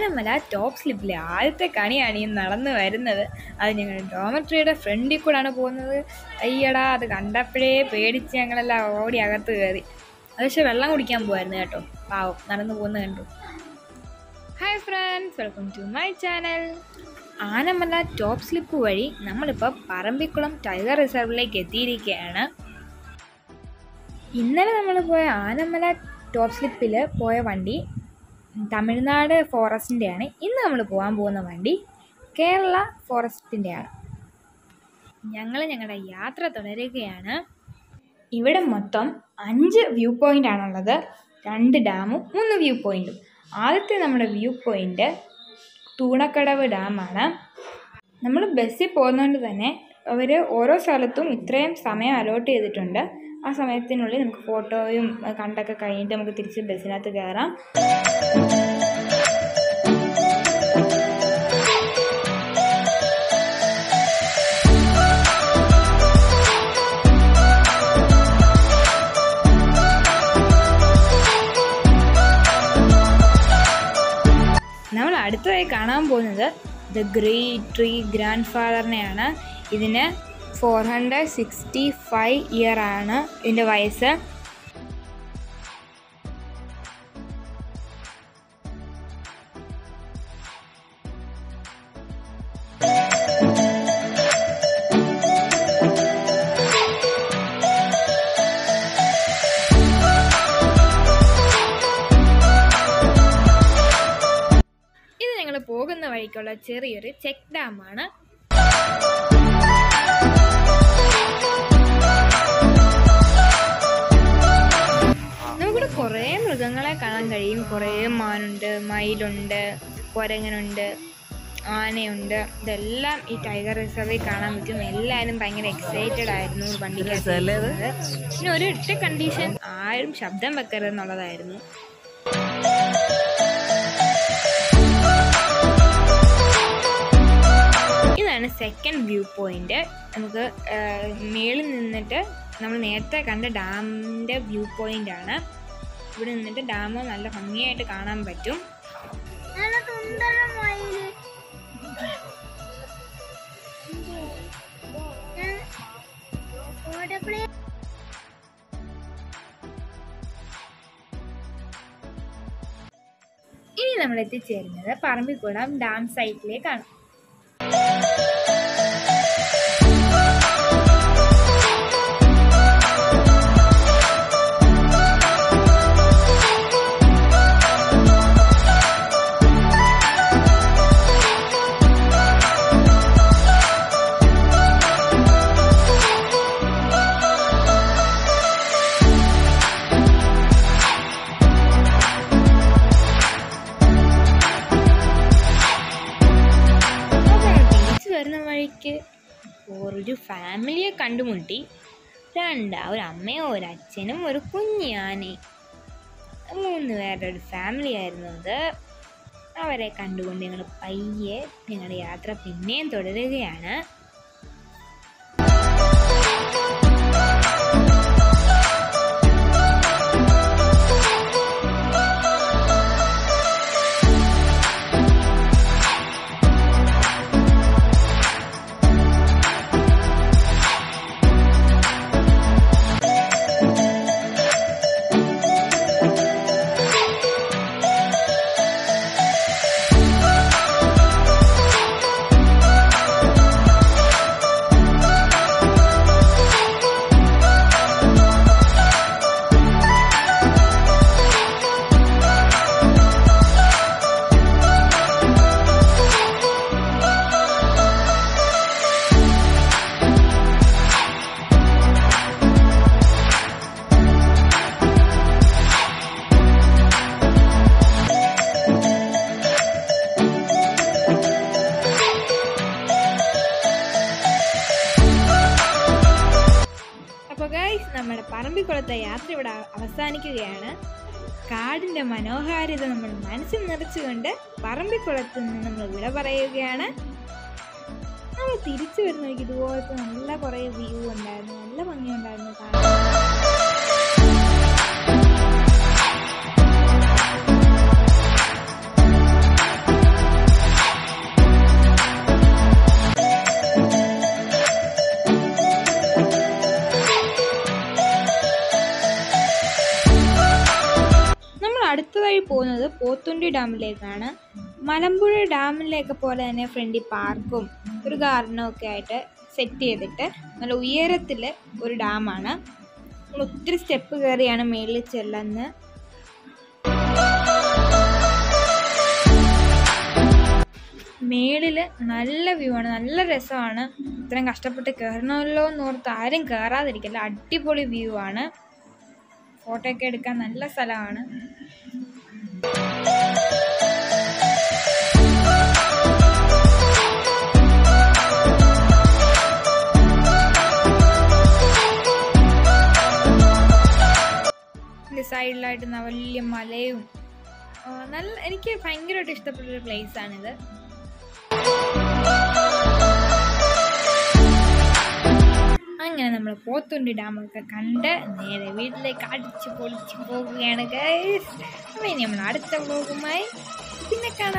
Anamala top സ്ലിപ്പിലെ ആദ്യത്തെ കണിയാണ് ഈ നടന്നു വരുന്നത്. അത് ഞങ്ങൾ ഡോമട്രിയുടെ ഫ്രണ്ടിൽ കൂടെയാണ് പോകുന്നത്. അയ്യടാ, അത് കണ്ടപ്പോഴേ പേടിച്ച് ഞങ്ങളെല്ലാം ഓടി അകത്ത് കയറി. അത് പക്ഷേ വെള്ളം കുടിക്കാൻ പോകായിരുന്നു കേട്ടോ. പാവം നടന്നു പോകുന്നത് കണ്ടു. Hi friends, welcome to my channel. Anamala Topslip വഴി നമ്മളിപ്പോൾ പറമ്പിക്കുളം ടൈഗർ റിസർവിലേക്ക് എത്തിയിരിക്കുകയാണ്. ഇന്നലെ നമ്മൾ പോയ ആനമല ടോപ്പ് സ്ലിപ്പിൽ പോയ വണ്ടി തമിഴ്നാട് ഫോറസ്റ്റിൻ്റെയാണ്. ഇന്ന് നമ്മൾ പോകാൻ പോകുന്ന വണ്ടി കേരള ഫോറസ്റ്റിൻ്റെയാണ്. ഞങ്ങൾ ഞങ്ങളുടെ യാത്ര തുടരുകയാണ്. ഇവിടെ മൊത്തം 5 വ്യൂ പോയിൻ്റ് ആണുള്ളത്. 2 ഡാമും 3 വ്യൂ പോയിൻറ്റും. ആദ്യത്തെ നമ്മുടെ വ്യൂ പോയിൻ്റ് തൂണക്കടവ് ഡാമാണ്. നമ്മൾ ബസ്സിൽ പോകുന്നതുകൊണ്ട് തന്നെ അവർ ഓരോ സ്ഥലത്തും ഇത്രയും സമയം അലോട്ട് ചെയ്തിട്ടുണ്ട്. ആ സമയത്തിനുള്ളിൽ നമുക്ക് ഫോട്ടോയും കണ്ടൊക്കെ കഴിഞ്ഞിട്ട് നമുക്ക് തിരിച്ച് ബസ്സിനകത്ത് കയറാം. നമ്മൾ അടുത്തതായി കാണാൻ പോകുന്നത് ദ ഗ്രേറ്റ് ട്രീ ഗ്രാൻഡ് ഫാദറിനെയാണ്. ഇതിന് 465 ഇയർ ആണ് ഇതിൻ്റെ വയസ്സ്. ഇത് ഞങ്ങൾ പോകുന്ന വഴിക്കുള്ള ചെറിയൊരു ചെക്ക് ഡാമാണ്. നമുക്കിവിടെ കുറേ മൃഗങ്ങളെ കാണാൻ കഴിയും. കുറേ മാനുണ്ട്, മയിലുണ്ട്, കുരങ്ങനുണ്ട്, ആനയുണ്ട്. ഇതെല്ലാം ഈ ടൈഗർ റിസർവിൽ കാണാൻ പറ്റും. എല്ലാവരും ഭയങ്കര എക്സൈറ്റഡ് ആയിരുന്നു വണ്ടിക്കകത്ത്. പിന്നെ ഒരു ഒറ്റ കണ്ടീഷൻ, ആരും ശബ്ദം വെക്കരുതെന്നുള്ളതായിരുന്നു. ഇതാണ് സെക്കൻഡ് വ്യൂ പോയിന്റ്. നമുക്ക് മേളിൽ നിന്നിട്ട് നമ്മൾ നേരത്തെ കണ്ട ഡാമിൻ്റെ വ്യൂ പോയിന്റ് ആണ്. ഇവിടെ നിന്നിട്ട് ഡാം നല്ല ഭംഗിയായിട്ട് കാണാൻ പറ്റും. ഇനി നമ്മൾ എത്തിച്ചേരുന്നത് പറമ്പിക്കുളം ഡാം സൈറ്റിലേക്കാണ്. വരുന്ന വഴിക്ക് ഒരു ഫാമിലിയെ കണ്ടുമുട്ടി. ഒരു അമ്മയും ഒരു അച്ഛനും ഒരു കുഞ്ഞി ആനയും. 3 പേരുടെ ഒരു ഫാമിലി ആയിരുന്നു അത്. അവരെ കണ്ടുകൊണ്ട് ഞങ്ങൾ പയ്യെ ഞങ്ങളുടെ യാത്ര പിന്നെയും തുടരുകയാണ്. നമ്മുടെ പറമ്പിക്കുളത്തെ യാത്ര ഇവിടെ അവസാനിക്കുകയാണ്. കാടിൻ്റെ മനോഹാരിത നമ്മൾ മനസ്സിൽ നിറച്ചുകൊണ്ട് പറമ്പിക്കുളത്ത് നിന്ന് നമ്മൾ വിട പറയുകയാണ്. നമ്മൾ തിരിച്ചു വരുന്ന ഇതുപോലത്തെ നല്ല കുറേ വ്യൂ ഉണ്ടായിരുന്നു, നല്ല ഭംഗിയുണ്ടായിരുന്നു കാണാൻ. വഴി പോകുന്നത് പോത്തുണ്ടി ഡാമിലേക്കാണ്. മലമ്പുഴ ഡാമിലേക്ക് പോലെ തന്നെ ഫ്രണ്ടിൽ പാർക്കും ഒരു ഗാർഡനും ഒക്കെ ആയിട്ട് സെറ്റ് ചെയ്തിട്ട് നല്ല ഉയരത്തിൽ ഒരു ഡാമാണ്. നമ്മൾ ഒത്തിരി സ്റ്റെപ്പ് കയറിയാണ് മേളിൽ ചെല്ലുന്നത്. മേളിൽ നല്ല വ്യൂ ആണ്, നല്ല രസമാണ്. ഇത്രയും കഷ്ടപ്പെട്ട് കയറണമല്ലോ എന്നോർത്ത് ആരും കയറാതിരിക്കില്ല. അടിപൊളി വ്യൂ ആണ്. ഫോട്ടോ ഒക്കെ എടുക്കാൻ നല്ല സ്ഥലമാണ്. സൈഡിലായിട്ട് വലിയ മലയും നല്ല, എനിക്ക് ഭയങ്കരമായിട്ട് ഇഷ്ടപ്പെട്ടൊരു പ്ലേസ് ആണിത്. അങ്ങനെ നമ്മൾ പോത്തുണ്ടി ഡാമൊക്കെ കണ്ട് നേരെ വീട്ടിലേക്ക് അടിച്ച് പൊളിച്ച് പോകുകയാണ് ഗൈസ്. അപ്പോൾ ഇനി നമ്മൾ അടുത്ത വ്ലോഗുമായി പിന്നെ കാണാം.